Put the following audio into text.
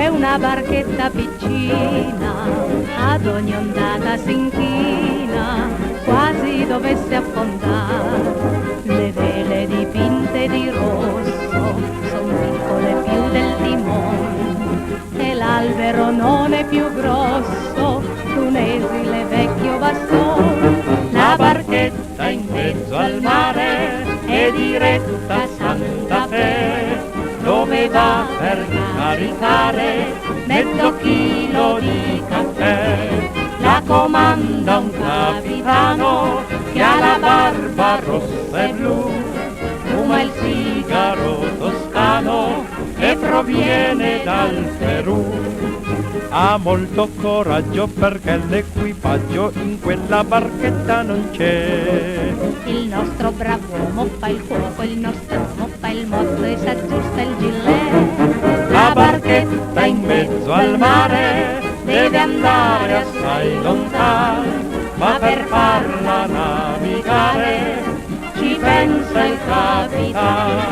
Una barchetta piccina, ad ogni ondata s'inchina, quasi dovesse affondare. Le vele dipinte di rosso, son piccole più del timone, e l'albero non è più grosso, d'un esile vecchio bastone. La barchetta in mezzo al mare è diretta a Santa Fe, dove va per caricare mezzo chilo di caffè. La comanda un capitano che ha la barba rossa e blu, fuma il sigaro toscano e proviene dal Perù. Ha molto coraggio perché l'equipaggio in quella barchetta non c'è. Il nostro brav'uomo fa il cuoco, il nostro uomo fa il mozzo e s'aggiusta il gilet. La barchetta in mezzo al mare deve andare assai lontano, ma per farla navigare ci pensa il capitano.